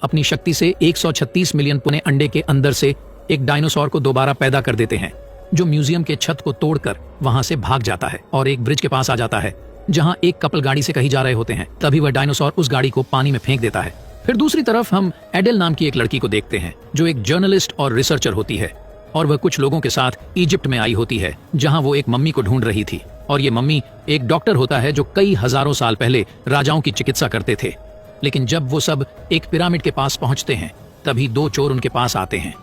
अपनी शक्ति से 136 मिलियन पुने अंडे के अंदर से एक डायनासोर को दोबारा पैदा कर देते हैं, जो म्यूजियम के छत को तोड़कर वहां से भाग जाता है और एक ब्रिज के पास आ जाता है, जहां एक कपल गाड़ी से कहीं जा रहे होते हैं। तभी वह डायनासोर उस गाड़ी को पानी में फेंक देता है। फिर दूसरी तरफ हम एडेल नाम की एक लड़की को देखते हैं, जो एक जर्नलिस्ट और रिसर्चर होती है और वह कुछ लोगों के साथ इजिप्ट में आई होती है, जहां वो एक मम्मी को ढूंढ रही थी। और ये मम्मी एक डॉक्टर होता है जो कई हजारों साल पहले राजाओं की चिकित्सा करते थे। लेकिन जब वो सब एक पिरामिड के पास पहुंचते हैं, तभी दो चोर उनके पास आते हैं,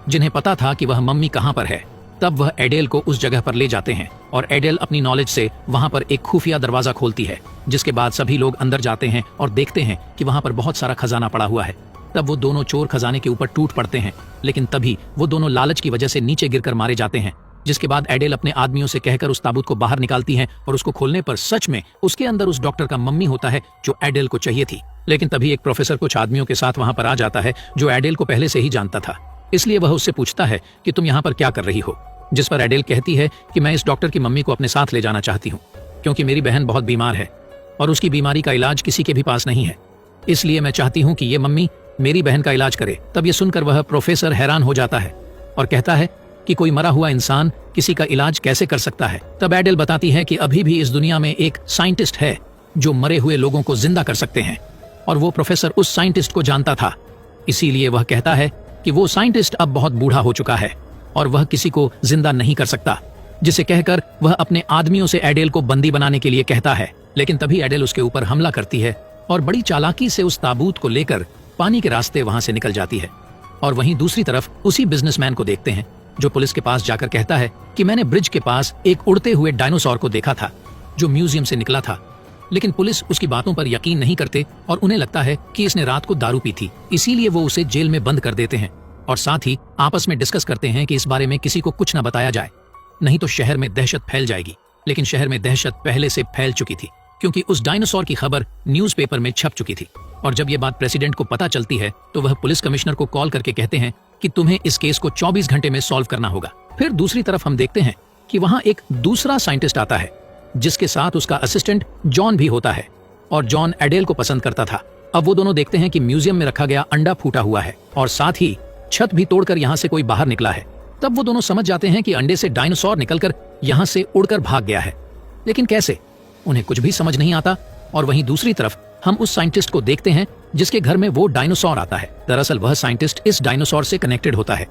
जिन्हें पता था कि वह मम्मी कहां पर है। तब वह एडेल को उस जगह पर ले जाते हैं और एडेल अपनी नॉलेज से वहां पर एक खुफिया दरवाजा खोलती है, जिसके बाद सभी लोग अंदर जाते हैं और देखते हैं कि वहां पर बहुत सारा खजाना पड़ा हुआ है। तब वो दोनों चोर खजाने के ऊपर टूट पड़ते हैं, लेकिन तभी वो दोनों लालच की वजह से नीचे गिरकर मारे जाते हैं। जिसके बाद एडेल अपने आदमियों से कहकर उस ताबूत को बाहर निकालती है और उसको खोलने पर सच में उसके अंदर उस डॉक्टर का मम्मी होता है जो एडेल को चाहिए थी। लेकिन तभी एक प्रोफेसर कुछ आदमियों के साथ वहां पर आ जाता है, जो एडेल को पहले से ही जानता था। इसलिए वह उससे पूछता है कि तुम यहाँ पर क्या कर रही हो, जिस पर एडेल कहती है कि मैं इस डॉक्टर की मम्मी को अपने साथ ले जाना चाहती हूँ, क्योंकि मेरी बहन बहुत बीमार है और उसकी बीमारी का इलाज किसी के भी पास नहीं है। इसलिए मैं चाहती हूँ कि ये मम्मी मेरी बहन का इलाज करे। तब ये सुनकर वह प्रोफेसर हैरान हो जाता है और कहता है कि कोई मरा हुआ इंसान किसी का इलाज कैसे कर सकता है। तब एडेल बताती है कि अभी भी इस दुनिया में एक साइंटिस्ट है जो मरे हुए लोगों को जिंदा कर सकते हैं, और वो प्रोफेसर उस साइंटिस्ट को जानता था। इसीलिए वह कहता है कि वो साइंटिस्ट अब बहुत बूढ़ा हो चुका है और वह किसी को जिंदा नहीं कर सकता, जिसे कहकर वह अपने आदमियों से एडेल को बंदी बनाने के लिए कहता है। लेकिन तभी एडेल उसके ऊपर हमला करती है और बड़ी चालाकी से उस ताबूत को लेकर पानी के रास्ते वहां से निकल जाती है। और वहीं दूसरी तरफ उसी बिजनेसमैन को देखते हैं, जो पुलिस के पास जाकर कहता है कि मैंने ब्रिज के पास एक उड़ते हुए डायनासोर को देखा था जो म्यूजियम से निकला था। लेकिन पुलिस उसकी बातों पर यकीन नहीं करते और उन्हें लगता है कि इसने रात को दारू पी थी, इसीलिए वो उसे जेल में बंद कर देते हैं और साथ ही आपस में डिस्कस करते हैं कि इस बारे में किसी को कुछ न बताया जाए, नहीं तो शहर में दहशत फैल जाएगी। लेकिन शहर में दहशत पहले से फैल चुकी थी, क्योंकि उस डायनासोर की खबर न्यूज़पेपर में छप चुकी थी। और जब ये बात प्रेसिडेंट को पता चलती है तो वह पुलिस कमिश्नर को कॉल करके कहते हैं कि तुम्हें इस केस को 24 घंटे में सॉल्व करना होगा। फिर दूसरी तरफ हम देखते हैं कि वहां एक दूसरा साइंटिस्ट आता है, जिसके साथ उसका असिस्टेंट जॉन भी होता है, और जॉन एडेल को पसंद करता था। अब वो दोनों देखते हैं कि म्यूजियम में रखा गया अंडा फूटा हुआ है और साथ ही छत भी तोड़कर यहाँ से कोई बाहर निकला है। तब वो दोनों समझ जाते हैं कि अंडे से डायनासोर निकलकर यहाँ से उड़कर भाग गया है, लेकिन कैसे, उन्हें कुछ भी समझ नहीं आता। और वहीं दूसरी तरफ हम उस साइंटिस्ट को देखते हैं जिसके घर में वो डायनासोर आता है। दरअसल वह साइंटिस्ट इस डायनासोर से कनेक्टेड होता है,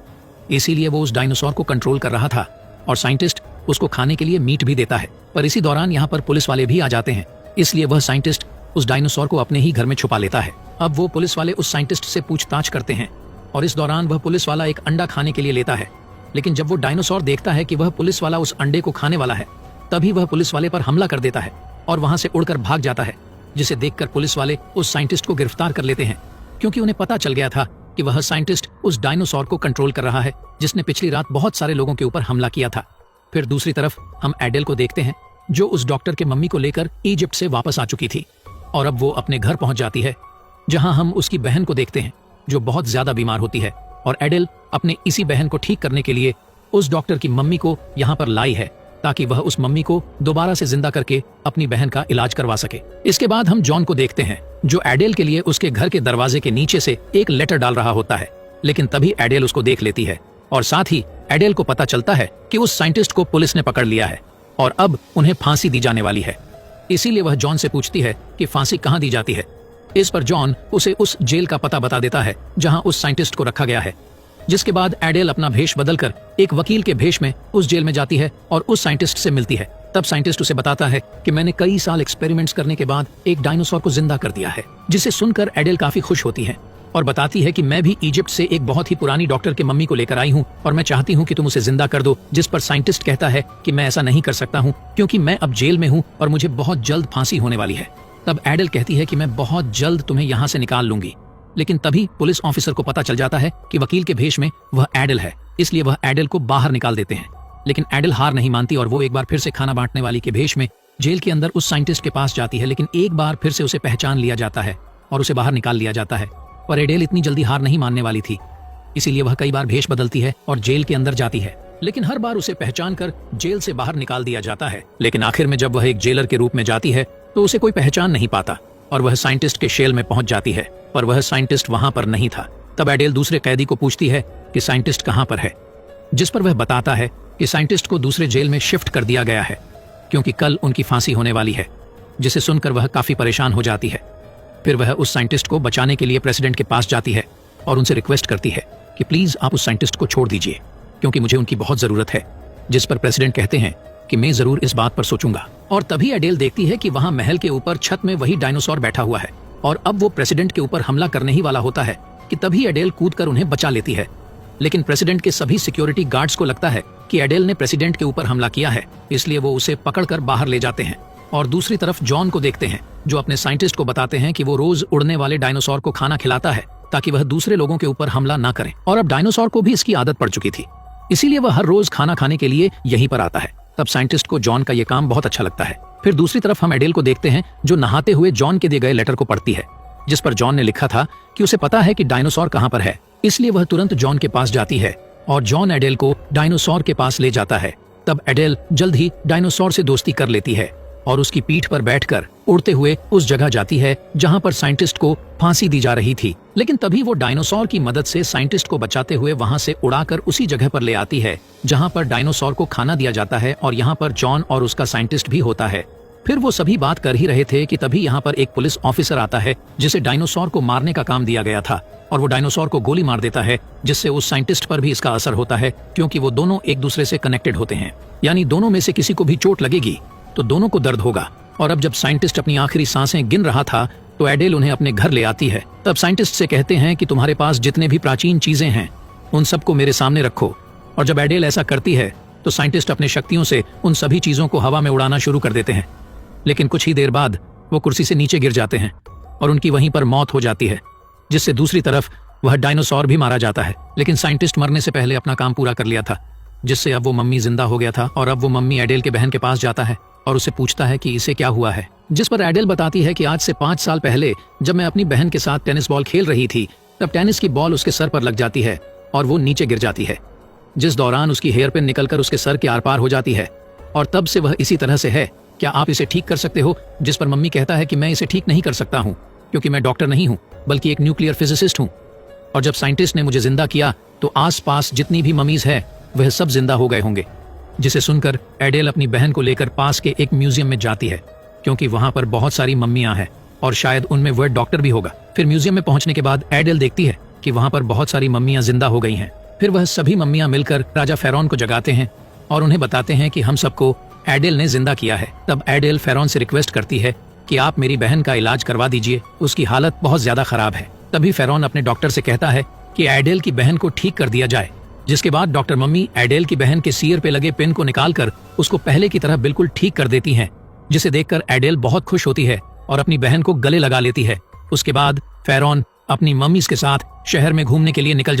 इसीलिए वो उस डायनासोर को कंट्रोल कर रहा था और साइंटिस्ट उसको खाने के लिए मीट भी देता है। पर इसी दौरान यहाँ पर पुलिस वाले भी आ जाते हैं, इसलिए वह साइंटिस्ट उस डायनासोर को अपने ही घर में छुपा लेता है। अब वो पुलिस वाले उस साइंटिस्ट से पूछताछ करते हैं और इस दौरान वह पुलिस वाला एक अंडा खाने के लिए लेता है। लेकिन जब वो डायनासोर देखता है कि वह पुलिस वाला उस अंडे को खाने वाला है, तभी वह पुलिस वाले पर हमला कर देता है और वहां से उड़कर भाग जाता है, जिसे देखकर पुलिस वाले उस साइंटिस्ट को गिरफ्तार कर लेते हैं, क्योंकि उन्हें पता चल गया था कि वह साइंटिस्ट उस डायनासोर को कंट्रोल कर रहा है, जिसने पिछली रात बहुत सारे लोगों के ऊपर हमला किया था। फिर दूसरी तरफ हम एडेल को देखते हैं, जो उस डॉक्टर के मम्मी को लेकर इजिप्ट से वापस आ चुकी थी और अब वो अपने घर पहुंच जाती है, जहां हम उसकी बहन को देखते हैं जो बहुत ज्यादा बीमार होती है। और एडेल अपने इसी बहन को ठीक करने के लिए उस डॉक्टर की मम्मी को यहाँ पर लाई है, ताकि वह उस मम्मी को दोबारा से जिंदा करके अपनी बहन का इलाज करवा सके। इसके बाद हम जॉन को देखते हैं, जो एडेल के लिए उसके घर के दरवाजे के नीचे से एक लेटर डाल रहा होता है। लेकिन तभी एडेल उसको देख लेती है और साथ ही एडेल को पता चलता है कि उस साइंटिस्ट को पुलिस ने पकड़ लिया है और अब उन्हें फांसी दी जाने वाली है। इसीलिए वह जॉन से पूछती है कि फांसी कहाँ दी जाती है। इस पर जॉन उसे उस जेल का पता बता देता है जहां उस साइंटिस्ट को रखा गया है, जिसके बाद एडेल अपना भेष बदलकर एक वकील के भेष में उस जेल में जाती है और उस साइंटिस्ट से मिलती है। तब साइंटिस्ट उसे बताता है कि मैंने कई साल एक्सपेरिमेंट्स करने के बाद एक डायनासोर को जिंदा कर दिया है, जिसे सुनकर एडेल काफी खुश होती है और बताती है कि मैं भी इजिप्ट से एक बहुत ही पुरानी डॉक्टर के मम्मी को लेकर आई हूँ और मैं चाहती हूँ कि तुम उसे जिंदा कर दो। जिस पर साइंटिस्ट कहता है कि मैं ऐसा नहीं कर सकता हूँ, क्योंकि मैं अब जेल में हूँ और मुझे बहुत जल्द फांसी होने वाली है। तब एडेल कहती है कि मैं बहुत जल्द तुम्हें यहाँ से निकाल लूंगी। लेकिन तभी पुलिस ऑफिसर को पता चल जाता है कि वकील के भेष में वह एडेल है, इसलिए वह एडेल को बाहर निकाल देते हैं। लेकिन एडेल हार नहीं मानती और वो एक बार फिर से खाना बांटने वाली के भेष में जेल के अंदर उस साइंटिस्ट के पास जाती है। लेकिन एक बार फिर से उसे पहचान लिया जाता है और उसे बाहर निकाल लिया जाता है। पर एडेल इतनी जल्दी हार नहीं मानने वाली थी, इसीलिए वह कई बार भेष बदलती है और जेल के अंदर जाती है। लेकिन हर बार उसे पहचान कर जेल से बाहर निकाल दिया जाता है। लेकिन आखिर में जब वह एक जेलर के रूप में जाती है तो उसे कोई पहचान नहीं पाता और वह साइंटिस्ट के शेल में पहुंच जाती है, पर वह साइंटिस्ट वहां पर नहीं था। तब एडेल दूसरे कैदी को पूछती है कि साइंटिस्ट कहां पर है, जिस पर वह बताता है कि साइंटिस्ट को दूसरे जेल में शिफ्ट कर दिया गया है क्योंकि कल उनकी फांसी होने वाली है, जिसे सुनकर वह काफी परेशान हो जाती है। फिर वह उस साइंटिस्ट को बचाने के लिए प्रेसिडेंट के पास जाती है और उनसे रिक्वेस्ट करती है कि प्लीज आप उस साइंटिस्ट को छोड़ दीजिए क्योंकि मुझे उनकी बहुत जरूरत है, जिस पर प्रेसिडेंट कहते हैं कि मैं जरूर इस बात पर सोचूंगा। और तभी एडेल देखती है कि वहां महल के ऊपर छत में वही डायनासोर बैठा हुआ है और अब वो प्रेसिडेंट के ऊपर हमला करने ही वाला होता है कि तभी एडेल कूदकर उन्हें बचा लेती है। लेकिन प्रेसिडेंट के सभी सिक्योरिटी गार्ड्स को लगता है कि एडेल ने प्रेसिडेंट के ऊपर हमला किया है, इसलिए वो उसे पकड़कर बाहर ले जाते हैं। और दूसरी तरफ जॉन को देखते हैं, जो अपने साइंटिस्ट को बताते हैं कि वो रोज उड़ने वाले डायनासोर को खाना खिलाता है ताकि वह दूसरे लोगों के ऊपर हमला ना करे। और अब डायनासोर को भी इसकी आदत पड़ चुकी थी, इसीलिए वह हर रोज खाना खाने के लिए यहीं पर आता है। तब साइंटिस्ट को जॉन का ये काम बहुत अच्छा लगता है। फिर दूसरी तरफ हम एडेल को देखते हैं, जो नहाते हुए जॉन के दिए गए लेटर को पढ़ती है, जिस पर जॉन ने लिखा था कि उसे पता है कि डायनासोर कहां पर है, इसलिए वह तुरंत जॉन के पास जाती है और जॉन एडेल को डायनासोर के पास ले जाता है। तब एडेल जल्द ही डायनासोर से दोस्ती कर लेती है और उसकी पीठ पर बैठकर उड़ते हुए उस जगह जाती है जहां पर साइंटिस्ट को फांसी दी जा रही थी। लेकिन तभी वो डायनासोर की मदद से साइंटिस्ट को बचाते हुए वहां से उड़ाकर उसी जगह पर ले आती है जहां पर डायनासोर को खाना दिया जाता है और यहाँ पर जॉन और उसका साइंटिस्ट भी होता है। फिर वो सभी बात कर ही रहे थे कि तभी यहाँ पर एक पुलिस ऑफिसर आता है जिसे डायनासोर को मारने का काम दिया गया था और वो डायनासोर को गोली मार देता है, जिससे उस साइंटिस्ट पर भी इसका असर होता है क्योंकि वो दोनों एक दूसरे से कनेक्टेड होते हैं, यानी दोनों में से किसी को भी चोट लगेगी तो दोनों को दर्द होगा। और अब जब साइंटिस्ट अपनी आखिरी सांसें गिन रहा था तो एडेल उन्हें अपने घर ले आती है। तब साइंटिस्ट से कहते हैं कि तुम्हारे पास जितने भी प्राचीन चीजें हैं उन सबको मेरे सामने रखो। और जब एडेल ऐसा करती है तो साइंटिस्ट अपने शक्तियों से उन सभी चीजों को हवा में उड़ाना शुरू कर देते हैं। लेकिन कुछ ही देर बाद वो कुर्सी से नीचे गिर जाते हैं और उनकी वहीं पर मौत हो जाती है, जिससे दूसरी तरफ वह डायनासोर भी मारा जाता है। लेकिन साइंटिस्ट मरने से पहले अपना काम पूरा कर लिया था, जिससे अब वो मम्मी जिंदा हो गया था। और अब वो मम्मी एडेल के बहन के पास जाता है और उसे पूछता है कि इसे क्या हुआ है, जिस पर एडेल बताती है कि आज से 5 साल पहले जब मैं अपनी बहन के साथ टेनिस बॉल खेल रही थी तब टेनिस की बॉल उसके सर पर लग जाती है और वो नीचे गिर जाती है, जिस दौरान उसकी हेयर पिन निकलकर उसके सर के आर पार हो जाती है और तब से वह इसी तरह से है। क्या आप इसे ठीक कर सकते हो? जिस पर मम्मी कहता है कि मैं इसे ठीक नहीं कर सकता हूँ क्योंकि मैं डॉक्टर नहीं हूँ बल्कि एक न्यूक्लियर फिजिसिस्ट हूँ, और जब साइंटिस्ट ने मुझे जिंदा किया तो आसपास जितनी भी मम्मीज है वह सब जिंदा हो गए होंगे। जिसे सुनकर एडेल अपनी बहन को लेकर पास के एक म्यूजियम में जाती है क्योंकि वहां पर बहुत सारी मम्मियां हैं और शायद उनमें वह डॉक्टर भी होगा। फिर म्यूजियम में पहुंचने के बाद एडेल देखती है कि वहां पर बहुत सारी मम्मियां जिंदा हो गई हैं। फिर वह सभी मम्मियां मिलकर राजा फेरौन को जगाते हैं और उन्हें बताते हैं कि हम सबको एडेल ने जिंदा किया है। तब एडेल फेरौन से रिक्वेस्ट करती है कि आप मेरी बहन का इलाज करवा दीजिए, उसकी हालत बहुत ज्यादा खराब है। तभी फेरौन अपने डॉक्टर से कहता है कि एडेल की बहन को ठीक कर दिया जाए, जिसके बाद डॉक्टर मम्मी एडेल की बहन के सिर पे लगे पिन को निकालकर उसको पहले की तरह बिल्कुल ठीक कर देती हैं, जिसे देखकर एडेल बहुत खुश होती है और अपनी बहन को गले लगा लेती है। उसके बाद फेरौन अपनी मम्मी के साथ शहर में घूमने के लिए निकल जाता है।